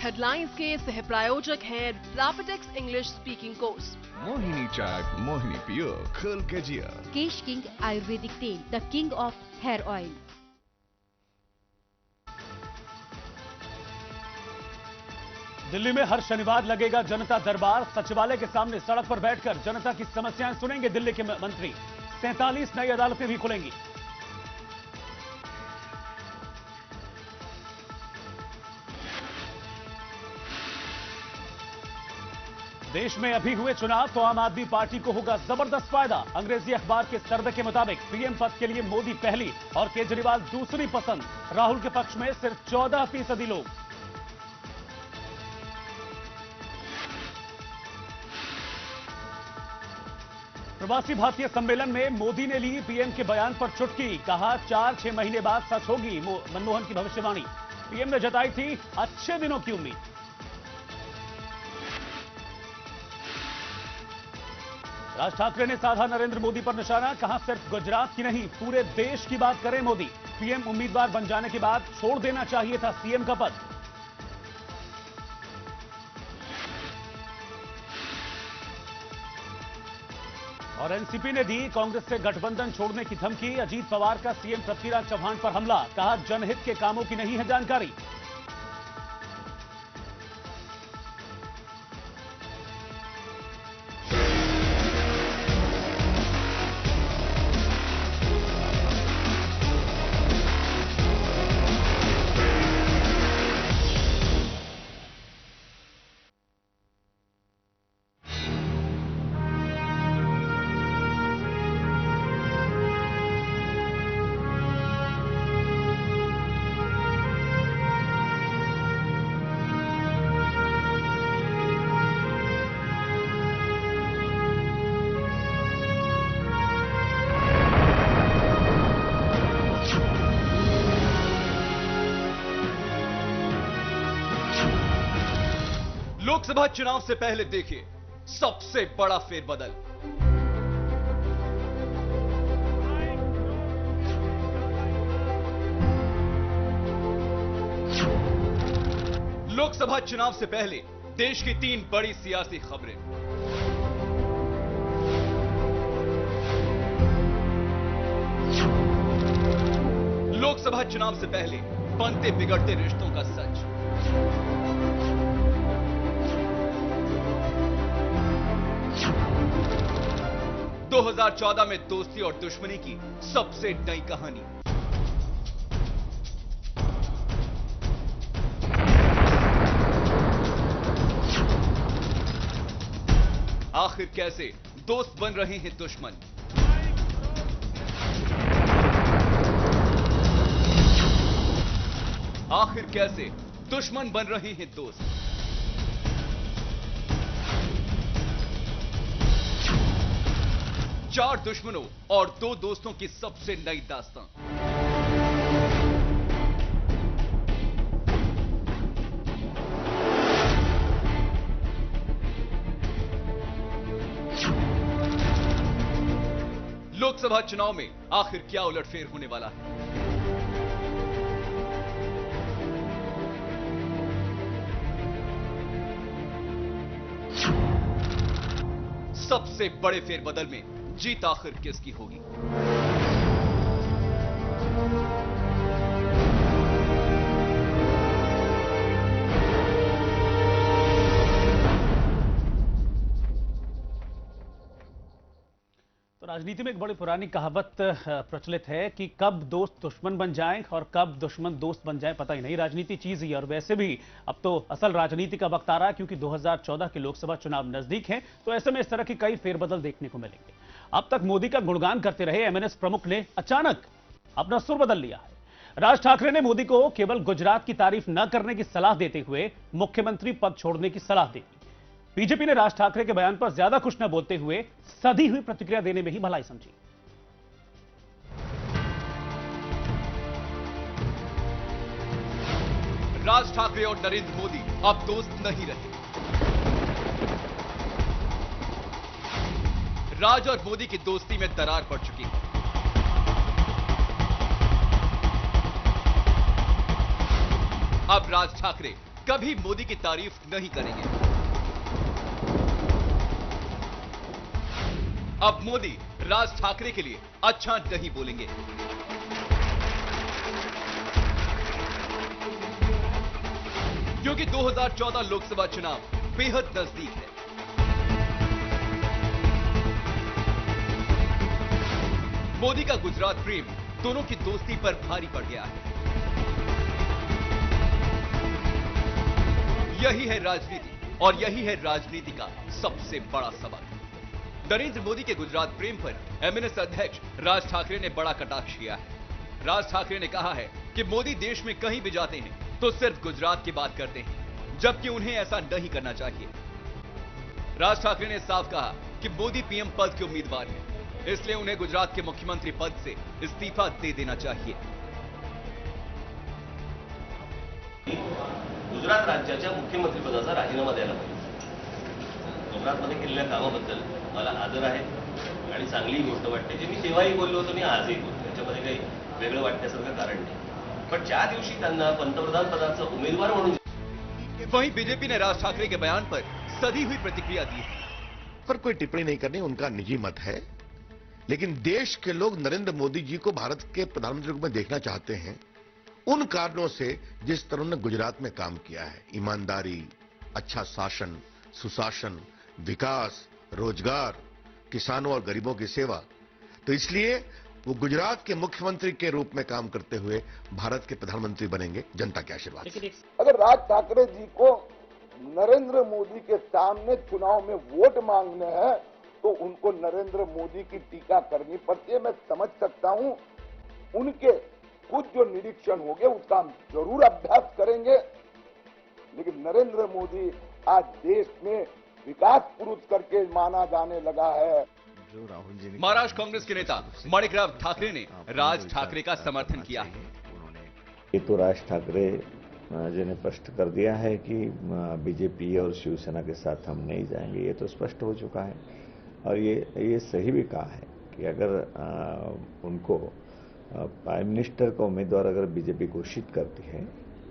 Headlines के सह प्रायोजक हैं Rapidex English speaking course. Mohini चाय, मोहिनी पियो, खोल के जिया। केश किंग आयुर्वेदिक तेल, the king of hair oil. Delhi में हर शनिवार लगेगा जनता दरबार। सचिवालय के सामने सड़क पर बैठकर जनता की समस्याएं सुनेंगे दिल्ली के मंत्री। 47 नई अदालतें भी खुलेंगी। देश में अभी हुए चुनाव तो आम आदमी पार्टी को होगा जबरदस्त फायदा। अंग्रेजी अखबार के सर्वे के मुताबिक पीएम पद के लिए मोदी पहली और केजरीवाल दूसरी पसंद। राहुल के पक्ष में सिर्फ 14% लोग। प्रवासी भारतीय सम्मेलन में मोदी ने ली पीएम के बयान पर चुटकी। कहा 4-6 महीने बाद सच होगी मनमोहन की भविष्यवाणी। पीएम ने जताई थी अच्छे दिनों की उम्मीद। राज ठाकरे ने साधा नरेंद्र मोदी पर निशाना। कहा सिर्फ गुजरात की नहीं पूरे देश की बात करें मोदी। पीएम उम्मीदवार बन जाने के बाद छोड़ देना चाहिए था सीएम का पद। और एनसीपी ने दी कांग्रेस से गठबंधन छोड़ने की धमकी। अजीत पवार का सीएम पृथ्वीराज चव्हाण पर हमला। कहा जनहित के कामों की नहीं है जानकारी। लोकसभा चुनाव से पहले देखिए सबसे बड़ा फेरबदल। लोकसभा चुनाव से पहले देश की 3 बड़ी सियासी खबरें। लोकसभा चुनाव से पहले बनते बिगड़ते रिश्तों का सच। 2014 में दोस्ती और दुश्मनी की सबसे नई कहानी। आखिर कैसे दोस्त बन रहे हैं दुश्मन। आखिर कैसे दुश्मन बन रहे हैं दोस्त। चार दुश्मनों और 2 दोस्तों की सबसे नई दास्तां। लोकसभा चुनाव में आखिर क्या उलटफेर होने वाला है। सबसे बड़े फेरबदल में जीत आखिर किसकी होगी। तो राजनीति में एक बड़ी पुरानी कहावत प्रचलित है कि कब दोस्त दुश्मन बन जाएं और कब दुश्मन दोस्त बन जाएं पता ही नहीं। राजनीति चीज ही है। और वैसे भी अब तो असल राजनीति का वक्त आ रहा है क्योंकि 2014 के लोकसभा चुनाव नजदीक हैं। तो ऐसे में इस तरह की कई फेरबदल देखने को मिलेंगे। अब तक मोदी का गुणगान करते रहे एमएनएस प्रमुख ने अचानक अपना सुर बदल लिया है। राज ठाकरे ने मोदी को केवल गुजरात की तारीफ न करने की सलाह देते हुए मुख्यमंत्री पद छोड़ने की सलाह दी। बीजेपी ने राज ठाकरे के बयान पर ज्यादा कुछ न बोलते हुए सधी हुई प्रतिक्रिया देने में ही भलाई समझी। राज ठाकरे और नरेंद्र मोदी अब दोस्त नहीं रहे। राज और मोदी की दोस्ती में दरार पड़ चुकी है। अब राज ठाकरे कभी मोदी की तारीफ नहीं करेंगे। अब मोदी राज ठाकरे के लिए अच्छा नहीं बोलेंगे। क्योंकि 2014 लोकसभा चुनाव बेहद नजदीक है। मोदी का गुजरात प्रेम दोनों की दोस्ती पर भारी पड़ गया है। यही है राजनीति और यही है राजनीति का सबसे बड़ा सबक। नरेंद्र मोदी के गुजरात प्रेम पर एमएनएस अध्यक्ष राज ठाकरे ने बड़ा कटाक्ष किया है। राज ठाकरे ने कहा है कि मोदी देश में कहीं भी जाते हैं तो सिर्फ गुजरात की बात करते हैं, जबकि उन्हें ऐसा नहीं करना चाहिए। राज ठाकरे ने साफ कहा कि मोदी पीएम पद के उम्मीदवार हैं, इसलिए उन्हें गुजरात के मुख्यमंत्री पद से इस्तीफा दे देना चाहिए। गुजरात राज्याच्या मुख्यमंत्री पदाचा राजीनामा द्यायला पाहिजे। गुजरातमध्ये केलेल्या कामाबद्दल मला आदर आहे आणि चांगली गोष्ट वाटते, जे मी तेव्हाही बोललो होतो आणि आजही बोलतो, त्याच्यामध्ये काही वेगळं वाटण्यासारखं कारण नाही। पण ज्या दिवशी त्यांना पंतप्रधान पदाचा उमेदवार म्हणून वहीं बीजेपी ने राज ठाकरे के बयान पर सधी हुई प्रतिक्रिया दी है। पर कोई टिप्पणी नहीं करनी, उनका निजी मत है, लेकिन देश के लोग नरेंद्र मोदी जी को भारत के प्रधानमंत्री के रूप में देखना चाहते हैं उन कारणों से जिस तरह उन्होंने गुजरात में काम किया है। ईमानदारी, अच्छा शासन, सुशासन, विकास, रोजगार, किसानों और गरीबों की सेवा। तो इसलिए वो गुजरात के मुख्यमंत्री के रूप में काम करते हुए भारत के प्रधानमंत्री बनेंगे, जनता के आशीर्वाद से। अगर राज ठाकरे जी को नरेंद्र मोदी के सामने चुनाव में वोट मांगने हैं तो उनको नरेंद्र मोदी की टीका करनी पड़ती है। मैं समझ सकता हूं, उनके खुद जो निरीक्षण होंगे उसका हम जरूर अभ्यास करेंगे, लेकिन नरेंद्र मोदी आज देश में विकास पुरुष करके माना जाने लगा है। महाराष्ट्र कांग्रेस के नेता माणिकराव ठाकरे ने राज ठाकरे का समर्थन किया है। ये तो राज ठाकरे जी ने स्पष्ट कर दिया है कि बीजेपी और शिवसेना के साथ हम नहीं जाएंगे, ये तो स्पष्ट हो चुका है। और ये सही भी कहा है कि अगर उनको प्राइम मिनिस्टर का उम्मीदवार अगर बीजेपी घोषित करती है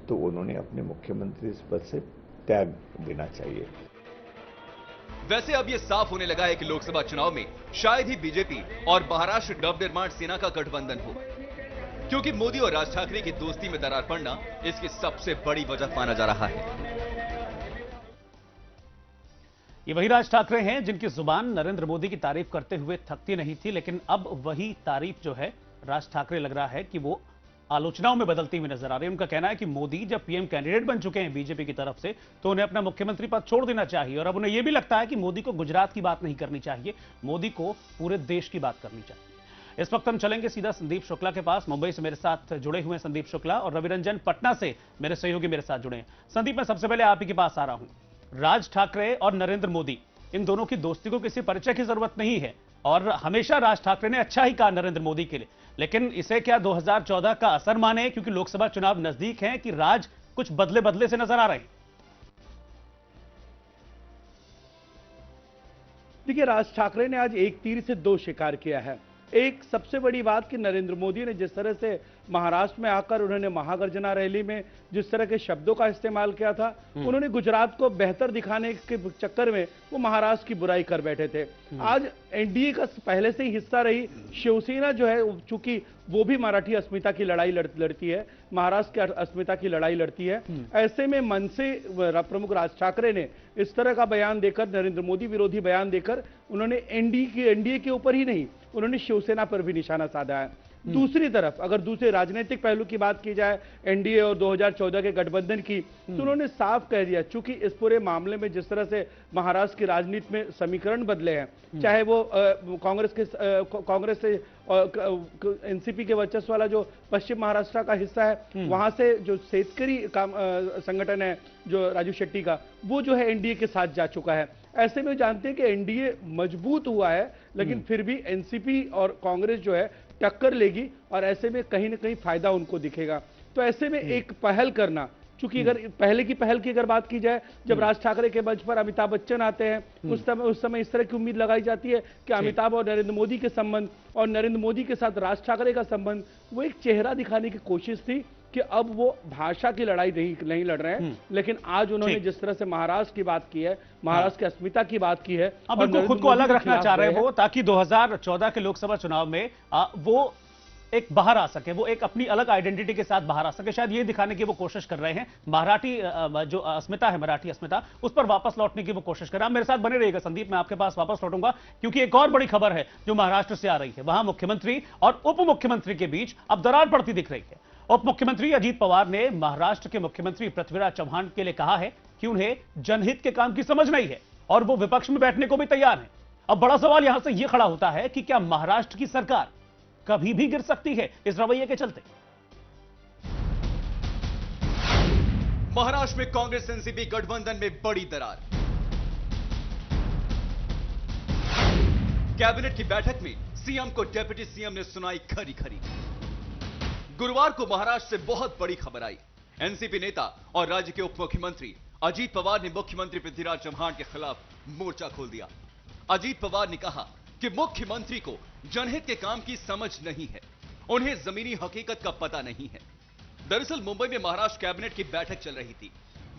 तो उन्होंने अपने मुख्यमंत्री पद से त्याग देना चाहिए। वैसे अब यह साफ होने लगा है कि लोकसभा चुनाव में शायद ही बीजेपी और महाराष्ट्र नवनिर्माण सेना का गठबंधन हो, क्योंकि मोदी और राज ठाकरे की दोस्ती में दरार पड़ना इसकी सबसे बड़ी वजह माना जा रहा है। ये वही राज ठाकरे हैं जिनकी जुबान नरेंद्र मोदी की तारीफ करते हुए थकती नहीं थी, लेकिन अब वही तारीफ जो है राज ठाकरे लग रहा है कि वो आलोचनाओं में बदलती हुई नजर आ रही है। उनका कहना है कि मोदी जब पीएम कैंडिडेट बन चुके हैं बीजेपी की तरफ से तो उन्हें अपना मुख्यमंत्री पद छोड़ देना चाहिए, और अब उन्हें यह भी लगता है कि मोदी को गुजरात की बात नहीं करनी चाहिए, मोदी को पूरे देश की बात करनी चाहिए। इस वक्त हम चलेंगे सीधा संदीप शुक्ला के पास। मुंबई से मेरे साथ जुड़े हुए संदीप शुक्ला और रवि रंजन पटना से मेरे सहयोगी मेरे साथ जुड़े हैं। संदीप, मैं सबसे पहले आप ही के पास आ रहा हूं। राज ठाकरे और नरेंद्र मोदी, इन दोनों की दोस्ती को किसी परिचय की जरूरत नहीं है, और हमेशा राज ठाकरे ने अच्छा ही कहा नरेंद्र मोदी के लिए, लेकिन इसे क्या 2014 का असर माने क्योंकि लोकसभा चुनाव नजदीक हैं कि राज कुछ बदले बदले से नजर आ रहे हैं? देखिए, राज ठाकरे ने आज एक तीर से दो शिकार किया है। एक सबसे बड़ी बात कि नरेंद्र मोदी ने जिस तरह से महाराष्ट्र में आकर उन्होंने महागर्जना रैली में जिस तरह के शब्दों का इस्तेमाल किया था, उन्होंने गुजरात को बेहतर दिखाने के चक्कर में वो महाराष्ट्र की बुराई कर बैठे थे। आज एनडीए का पहले से ही हिस्सा रही शिवसेना जो है, चूंकि वो भी मराठी अस्मिता की लड़ाई लड़ती है, महाराष्ट्र की अस्मिता की लड़ाई लड़ती है, ऐसे में मन से प्रमुख राज ठाकरे ने इस तरह का बयान देकर, नरेंद्र मोदी विरोधी बयान देकर, उन्होंने एनडीए के ऊपर ही नहीं, उन्होंने शिवसेना पर भी निशाना साधा है। दूसरी तरफ अगर दूसरे राजनीतिक पहलू की बात की जाए एनडीए और 2014 के गठबंधन की, तो उन्होंने साफ कह दिया, चूंकि इस पूरे मामले में जिस तरह से महाराष्ट्र की राजनीति में समीकरण बदले हैं, चाहे वो कांग्रेस से एनसीपी के वर्चस्व वाला जो पश्चिम महाराष्ट्र का हिस्सा है, वहां से जो शेतकरी संगठन है जो राजू शेट्टी का, वो जो है एनडीए के साथ जा चुका है। ऐसे में जानते हैं कि एनडीए मजबूत हुआ है, लेकिन फिर भी एनसीपी और कांग्रेस जो है टक्कर लेगी, और ऐसे में कहीं ना कहीं फायदा उनको दिखेगा। तो ऐसे में एक पहल करना, चूंकि अगर पहले की पहल की अगर बात की जाए, जब राज ठाकरे के मंच पर अमिताभ बच्चन आते हैं, उस समय इस तरह की उम्मीद लगाई जाती है कि अमिताभ और नरेंद्र मोदी के संबंध और नरेंद्र मोदी के साथ राज ठाकरे का संबंध, वो एक चेहरा दिखाने की कोशिश थी कि अब वो भाषा की लड़ाई नहीं लड़ रहे हैं, लेकिन आज उन्होंने जिस तरह से महाराष्ट्र की बात की है, महाराष्ट्र की अस्मिता की बात की है, अब बिल्कुल खुद को अलग रखना चाह रहे हैं वो, ताकि 2014 के लोकसभा चुनाव में वो एक बाहर आ सके, वो एक अपनी अलग आइडेंटिटी के साथ बाहर आ सके। शायद ये दिखाने की वो कोशिश कर रहे हैं, मराठी जो अस्मिता है, मराठी अस्मिता, उस पर वापस लौटने की वो कोशिश कर रहे हैं। आप मेरे साथ बने रहिएगा संदीप, मैं आपके पास वापस लौटूंगा, क्योंकि एक और बड़ी खबर है जो महाराष्ट्र से आ रही है। वहां मुख्यमंत्री और उप मुख्यमंत्री के बीच अब दरार पड़ती दिख रही है। उप मुख्यमंत्री अजीत पवार ने महाराष्ट्र के मुख्यमंत्री पृथ्वीराज चौहान के लिए कहा है कि उन्हें जनहित के काम की समझ नहीं है और वो विपक्ष में बैठने को भी तैयार है। अब बड़ा सवाल यहां से यह खड़ा होता है कि क्या महाराष्ट्र की सरकार कभी भी गिर सकती है इस रवैये के चलते? महाराष्ट्र में कांग्रेस एनसीपी गठबंधन में बड़ी दरार। कैबिनेट की बैठक में सीएम को डिप्टी सीएम ने सुनाई खरी खरी। गुरुवार को महाराष्ट्र से बहुत बड़ी खबर आई। एनसीपी नेता और राज्य के उप मुख्यमंत्री अजीत पवार ने मुख्यमंत्री पृथ्वीराज चौहान के खिलाफ मोर्चा खोल दिया। अजीत पवार ने कहा कि मुख्यमंत्री को जनहित के काम की समझ नहीं है, उन्हें जमीनी हकीकत का पता नहीं है। दरअसल मुंबई में महाराष्ट्र कैबिनेट की बैठक चल रही थी।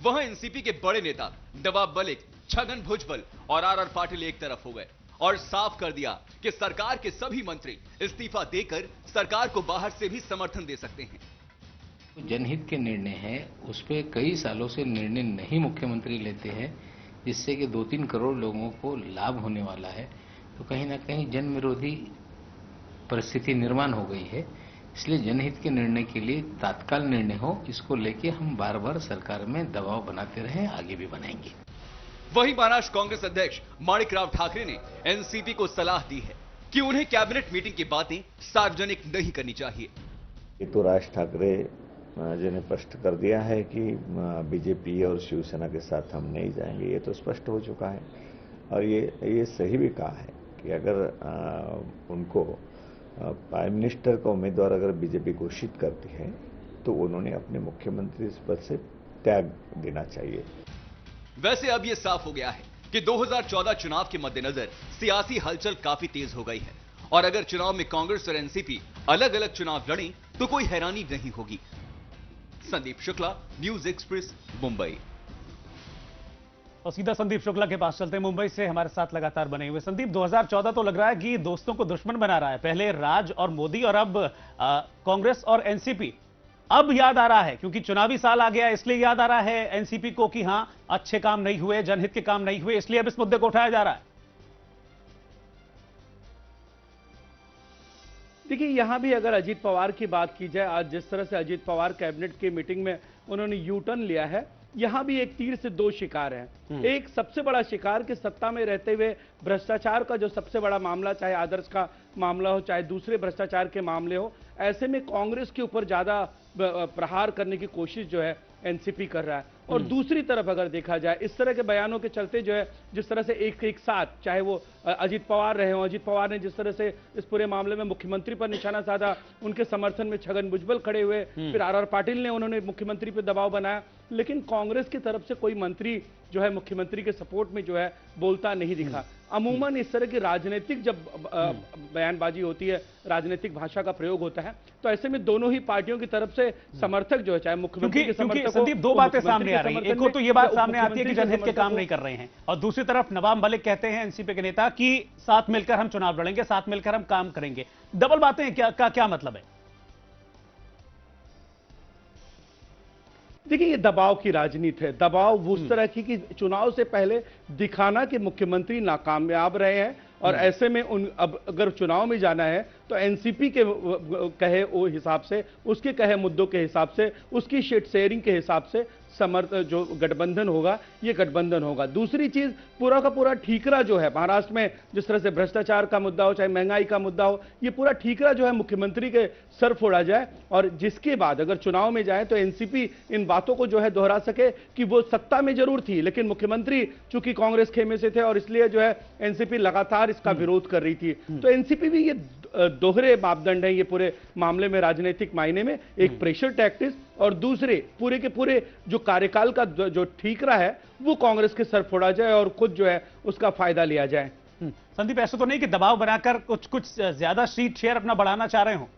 वहां एनसीपी के बड़े नेता नवाब मलिक, छगन भुजबल और आर पाटिल एक तरफ हो गए और साफ कर दिया कि सरकार के सभी मंत्री इस्तीफा देकर सरकार को बाहर से भी समर्थन दे सकते हैं। जनहित के निर्णय है, उस पर कई सालों से निर्णय नहीं मुख्यमंत्री लेते हैं, जिससे कि 2-3 करोड़ लोगों को लाभ होने वाला है। तो कहीं ना कहीं जन विरोधी परिस्थिति निर्माण हो गई है। इसलिए जनहित के निर्णय के लिए तात्काल निर्णय हो, इसको लेके हम बार बार सरकार में दबाव बनाते रहे, आगे भी बनाएंगे। वहीं महाराष्ट्र कांग्रेस अध्यक्ष माणिकराव ठाकरे ने एनसीपी को सलाह दी है कि उन्हें कैबिनेट मीटिंग की बातें सार्वजनिक नहीं करनी चाहिए। ये तो राज ठाकरे जी ने स्पष्ट कर दिया है कि बीजेपी और शिवसेना के साथ हम नहीं जाएंगे, ये तो स्पष्ट हो चुका है। और ये सही भी कहा है कि अगर उनको प्राइम मिनिस्टर का उम्मीदवार अगर बीजेपी घोषित करती है तो उन्होंने अपने मुख्यमंत्री पद से त्याग देना चाहिए। वैसे अब यह साफ हो गया है कि 2014 चुनाव के मद्देनजर सियासी हलचल काफी तेज हो गई है और अगर चुनाव में कांग्रेस और एनसीपी अलग अलग चुनाव लड़ें तो कोई हैरानी नहीं होगी। Sandeep Shukla, news express, Mumbai. और सीधा संदीप शुक्ला के पास चलते हैं, मुंबई से हमारे साथ लगातार बने हुए। संदीप, 2014 तो लग रहा है कि दोस्तों को दुश्मन बना रहा है, पहले राज और मोदी और अब कांग्रेस और एनसीपी। अब याद आ रहा है क्योंकि चुनावी साल आ गया, इसलिए याद आ रहा है एनसीपी को कि हां अच्छे काम नहीं हुए, जनहित के काम नहीं हुए, इसलिए अब इस मुद्दे को उठाया जा रहा है। देखिए, यहां भी अगर अजीत पवार की बात की जाए, आज जिस तरह से अजीत पवार कैबिनेट की मीटिंग में उन्होंने यू टर्न लिया है, यहां भी एक तीर से 2 शिकार हैं। एक सबसे बड़ा शिकार कि सत्ता में रहते हुए भ्रष्टाचार का जो सबसे बड़ा मामला, चाहे आदर्श का मामला हो, चाहे दूसरे भ्रष्टाचार के मामले हो, ऐसे में कांग्रेस के ऊपर ज्यादा प्रहार करने की कोशिश जो है एनसीपी कर रहा है। और दूसरी तरफ अगर देखा जाए, इस तरह के बयानों के चलते जो है, जिस तरह से एक साथ, चाहे वो अजीत पवार रहे हो, अजीत पवार ने जिस तरह से इस पूरे मामले में मुख्यमंत्री पर निशाना साधा, उनके समर्थन में छगन भुजबल खड़े हुए, फिर आर पाटिल ने उन्होंने मुख्यमंत्री पर दबाव बनाया, लेकिन कांग्रेस की तरफ से कोई मंत्री जो है मुख्यमंत्री के सपोर्ट में जो है बोलता नहीं दिखा। अमूमन इस तरह की राजनीतिक जब बयानबाजी होती है, राजनीतिक भाषा का प्रयोग होता है, तो ऐसे में दोनों ही पार्टियों की तरफ से समर्थक जो है, चाहे मुख्यमंत्री के समर्थक, संदीप, 2 बातें सामने आ रही हैं। एक तो ये बात सामने आती है कि जनहित के काम नहीं कर रहे हैं, और दूसरी तरफ नवाब मलिक कहते हैं एनसीपी के नेता कि साथ मिलकर हम चुनाव लड़ेंगे, साथ मिलकर हम काम करेंगे। डबल बातें क्या मतलब है? देखिए, ये दबाव की राजनीति है। दबाव उस तरह की कि चुनाव से पहले दिखाना कि मुख्यमंत्री नाकामयाब रहे हैं, और ऐसे में अब अगर चुनाव में जाना है तो एनसीपी के कहे वो हिसाब से, उसके कहे मुद्दों के हिसाब से, उसकी शीट शेयरिंग के हिसाब से जो गठबंधन होगा, ये गठबंधन होगा। दूसरी चीज, पूरा का पूरा ठीकरा जो है महाराष्ट्र में, जिस तरह से भ्रष्टाचार का मुद्दा हो, चाहे महंगाई का मुद्दा हो, ये पूरा ठीकरा जो है मुख्यमंत्री के सर फोड़ा जाए, और जिसके बाद अगर चुनाव में जाए तो एनसीपी इन बातों को जो है दोहरा सके कि वो सत्ता में जरूर थी, लेकिन मुख्यमंत्री चूंकि कांग्रेस खेमे से थे और इसलिए जो है एनसीपी लगातार इसका विरोध कर रही थी। तो एनसीपी भी ये दोहरे मापदंड है ये पूरे मामले में, राजनीतिक मायने में एक प्रेशर टैक्टिस, और दूसरे पूरे के पूरे जो कार्यकाल का जो ठीकरा है वो कांग्रेस के सर फोड़ा जाए और खुद जो है उसका फायदा लिया जाए। संदीप, ऐसा तो नहीं कि दबाव बनाकर कुछ ज्यादा सीट शेयर अपना बढ़ाना चाह रहे हो?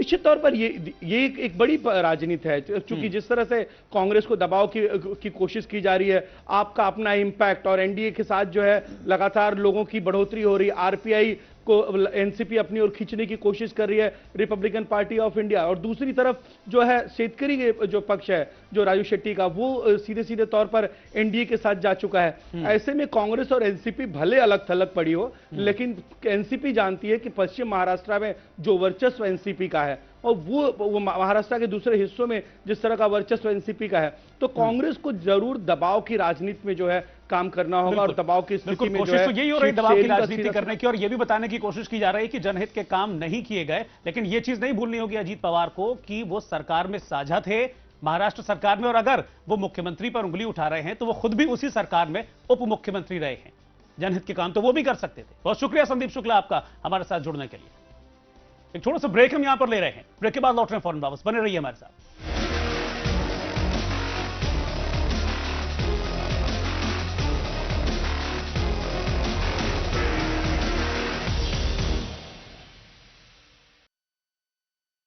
निश्चित तौर पर ये एक बड़ी राजनीति है, क्योंकि जिस तरह से कांग्रेस को दबाव की कोशिश की जा रही है, आपका अपना इंपैक्ट और एनडीए के साथ जो है लगातार लोगों की बढ़ोतरी हो रही है, आरपीआई को एनसीपी अपनी ओर खींचने की कोशिश कर रही है, रिपब्लिकन पार्टी ऑफ इंडिया, और दूसरी तरफ जो है शेतकरी के जो पक्ष है जो राजू शेट्टी का, वो सीधे सीधे तौर पर एनडीए के साथ जा चुका है। ऐसे में कांग्रेस और एनसीपी भले अलग थलग पड़ी हो, लेकिन एनसीपी जानती है कि पश्चिम महाराष्ट्र में जो वर्चस्व एनसीपी का है और वो महाराष्ट्र के दूसरे हिस्सों में जिस तरह का वर्चस्व एनसीपी का है, तो कांग्रेस को जरूर दबाव की राजनीति में जो है काम करना होगा, और दबाव की स्थिति में जो है कोशिश तो यही हो रही है दबाव की राजनीति करने की, और ये भी बताने की कोशिश की जा रही है कि जनहित के काम नहीं किए गए। लेकिन ये चीज नहीं भूलनी होगी अजीत पवार को कि वो सरकार में साझा थे, महाराष्ट्र सरकार में, और अगर वो मुख्यमंत्री पर उंगली उठा रहे हैं तो वो खुद भी उसी सरकार में उप मुख्यमंत्री रहे हैं। जनहित के काम तो वो भी कर सकते थे। बहुत शुक्रिया संदीप शुक्ला आपका हमारे साथ जुड़ने के लिए। एक छोटा सा ब्रेक हम यहां पर ले रहे हैं, ब्रेक के बाद लौट रहे हैं फौरन वापस, बने रहिए हमारे साथ।